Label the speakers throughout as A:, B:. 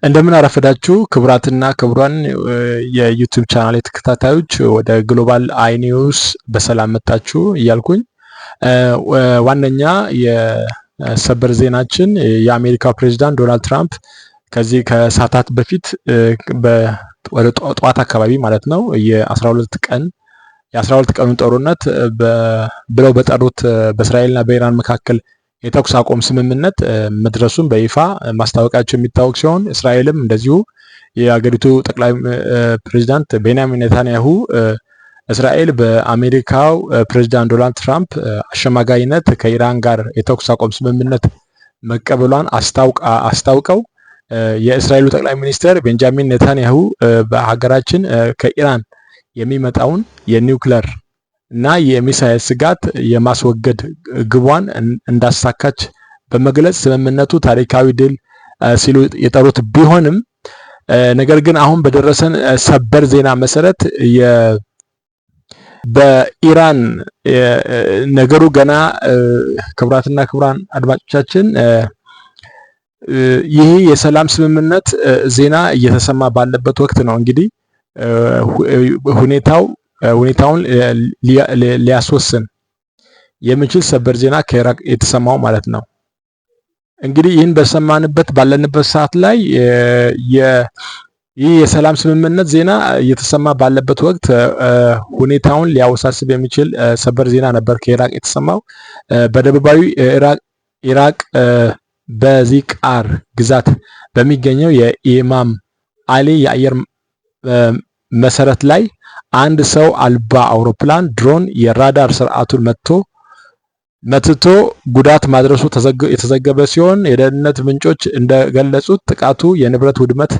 A: እንደምን አረፈዳችሁ ክቡራትና ክቡራን የዩቲዩብ ቻናል ተከታታዮች፣ ወደ ግሎባል አይ ኒውስ በሰላም መጣችሁ እያልኩኝ ዋነኛ የሰበር ዜናችን የአሜሪካው ፕሬዝዳንት ዶናልድ ትራምፕ ከዚህ ከሰዓታት በፊት ወደ ጠዋት አካባቢ ማለት ነው የ12 ቀኑን ጦርነት ብለው በጠሩት በእስራኤልና በኢራን መካከል የተኩስ አቁም ስምምነት መድረሱን በይፋ ማስታወቃቸው የሚታወቅ ሲሆን እስራኤልም እንደዚሁ የአገሪቱ ጠቅላይ ፕሬዝዳንት ቤንያሚን ኔታንያሁ እስራኤል በአሜሪካው ፕሬዝዳንት ዶናልድ ትራምፕ አሸማጋይነት ከኢራን ጋር የተኩስ አቁም ስምምነት መቀበሏን አስታውቀው የእስራኤሉ ጠቅላይ ሚኒስትር ቤንጃሚን ኔታንያሁ በሀገራችን ከኢራን የሚመጣውን የኒውክሌር እና የሚሳኤል ስጋት የማስወገድ ግቧን እንዳሳካች በመግለጽ ስምምነቱ ታሪካዊ ድል ሲሉ የጠሩት ቢሆንም ነገር ግን አሁን በደረሰን ሰበር ዜና መሰረት በኢራን ነገሩ ገና ክቡራትና ክቡራን አድማጮቻችን ይህ የሰላም ስምምነት ዜና እየተሰማ ባለበት ወቅት ነው እንግዲህ ሁኔታውን ሊያስወስን የሚችል ሰበር ዜና ከኢራቅ የተሰማው ማለት ነው። እንግዲህ ይህን በሰማንበት ባለንበት ሰዓት ላይ ይህ የሰላም ስምምነት ዜና እየተሰማ ባለበት ወቅት ሁኔታውን ሊያወሳስብ የሚችል ሰበር ዜና ነበር ከኢራቅ የተሰማው። በደቡባዊ ኢራቅ በዚቃር ግዛት በሚገኘው የኢማም አሊ የአየር መሰረት ላይ አንድ ሰው አልባ አውሮፕላን ድሮን የራዳር ስርዓቱን መትቶ ጉዳት ማድረሱ የተዘገበ ሲሆን የደህንነት ምንጮች እንደገለጹት ጥቃቱ የንብረት ውድመት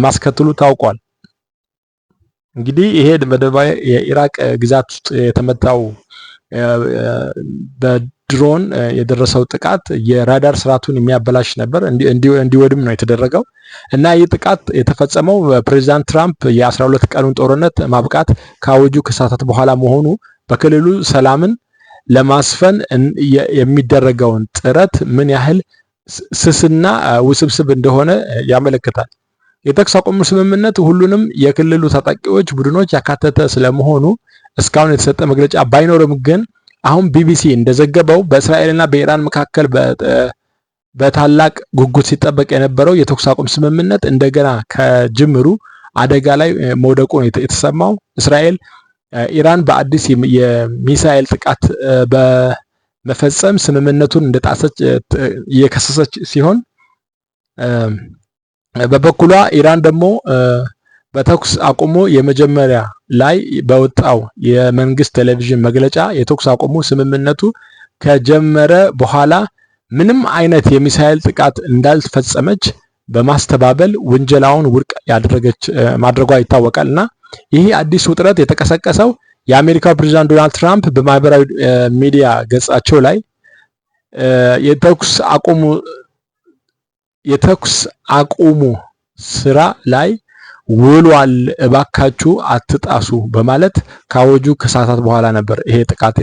A: ማስከተሉ ታውቋል። እንግዲህ ይሄ በደቡባዊ የኢራቅ ግዛት ውስጥ የተመታው በድሮን የደረሰው ጥቃት የራዳር ስርዓቱን የሚያበላሽ ነበር፣ እንዲወድም ነው የተደረገው እና ይህ ጥቃት የተፈጸመው ፕሬዝዳንት ትራምፕ የ12 ቀኑን ጦርነት ማብቃት ካወጁ ከሰዓታት በኋላ መሆኑ በክልሉ ሰላምን ለማስፈን የሚደረገውን ጥረት ምን ያህል ስስና ውስብስብ እንደሆነ ያመለክታል። የተኩስ አቁም ስምምነት ሁሉንም የክልሉ ታጣቂዎች ቡድኖች ያካተተ ስለመሆኑ እስካሁን የተሰጠ መግለጫ ባይኖርም ግን አሁን ቢቢሲ እንደዘገበው በእስራኤልና በኢራን መካከል በታላቅ ጉጉት ሲጠበቅ የነበረው የተኩስ አቁም ስምምነት እንደገና ከጅምሩ አደጋ ላይ መውደቁ ነው የተሰማው። እስራኤል ኢራን በአዲስ የሚሳኤል ጥቃት በመፈጸም ስምምነቱን እንደጣሰች እየከሰሰች ሲሆን በበኩሏ ኢራን ደግሞ በተኩስ አቁሙ የመጀመሪያ ላይ በወጣው የመንግስት ቴሌቪዥን መግለጫ የተኩስ አቁሙ ስምምነቱ ከጀመረ በኋላ ምንም አይነት የሚሳኤል ጥቃት እንዳልፈጸመች በማስተባበል ውንጀላውን ውድቅ ማድረጓ ይታወቃል እና ይህ አዲስ ውጥረት የተቀሰቀሰው የአሜሪካው ፕሬዝዳንት ዶናልድ ትራምፕ በማህበራዊ ሚዲያ ገጻቸው ላይ የተኩስ አቁሙ ስራ ላይ ውሏል፣ እባካችሁ አትጣሱ በማለት ካወጁ ከሰዓታት በኋላ ነበር ይሄ ጥቃት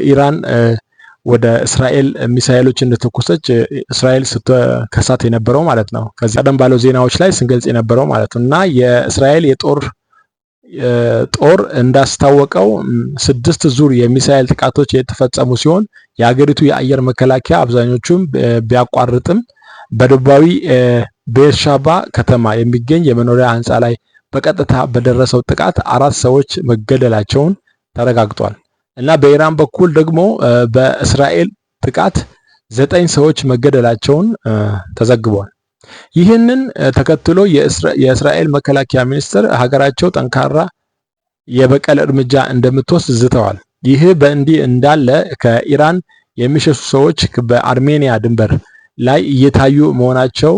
A: ኢራን ወደ እስራኤል ሚሳኤሎች እንደተኮሰች እስራኤል ስትከሳት የነበረው ማለት ነው። ከዚህ ቀደም ባለው ዜናዎች ላይ ስንገልጽ የነበረው ማለት ነው እና የእስራኤል ጦር እንዳስታወቀው 6 ዙር የሚሳኤል ጥቃቶች የተፈጸሙ ሲሆን የሀገሪቱ የአየር መከላከያ አብዛኞቹም ቢያቋርጥም በደቡባዊ ቤርሻባ ከተማ የሚገኝ የመኖሪያ ህንፃ ላይ በቀጥታ በደረሰው ጥቃት 4 ሰዎች መገደላቸውን ተረጋግጧል እና በኢራን በኩል ደግሞ በእስራኤል ጥቃት 9 ሰዎች መገደላቸውን ተዘግቧል። ይህንን ተከትሎ የእስራኤል መከላከያ ሚኒስትር ሀገራቸው ጠንካራ የበቀል እርምጃ እንደምትወስድ ዝተዋል። ይህ በእንዲህ እንዳለ ከኢራን የሚሸሹ ሰዎች በአርሜኒያ ድንበር ላይ እየታዩ መሆናቸው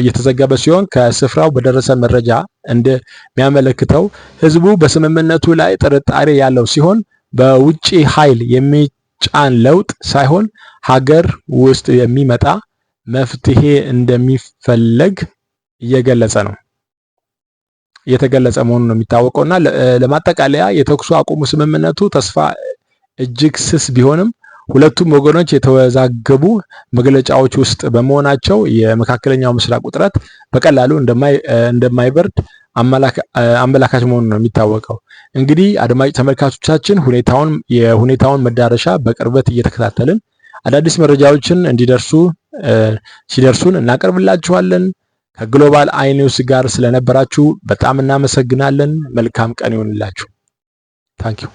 A: የተዘገበ ሲሆን ከስፍራው በደረሰ መረጃ እንደሚያመለክተው ህዝቡ በስምምነቱ ላይ ጥርጣሬ ያለው ሲሆን በውጪ ኃይል የሚጫን ለውጥ ሳይሆን ሀገር ውስጥ የሚመጣ መፍትሄ እንደሚፈለግ እየተገለጸ መሆኑ ነው የሚታወቀው እና ለማጠቃለያ የተኩስ አቁሙ ስምምነቱ ተስፋ እጅግ ስስ ቢሆንም ሁለቱም ወገኖች የተወዛገቡ መግለጫዎች ውስጥ በመሆናቸው የመካከለኛው ምስራቅ ውጥረት በቀላሉ እንደማይበርድ አመላካች መሆኑ ነው የሚታወቀው። እንግዲህ አድማጭ ተመልካቾቻችን የሁኔታውን መዳረሻ በቅርበት እየተከታተልን አዳዲስ መረጃዎችን ሲደርሱን እናቀርብላችኋለን። ከግሎባል አይ ኒውስ ጋር ስለነበራችሁ በጣም እናመሰግናለን። መልካም ቀን ይሁንላችሁ። ታንኪዩ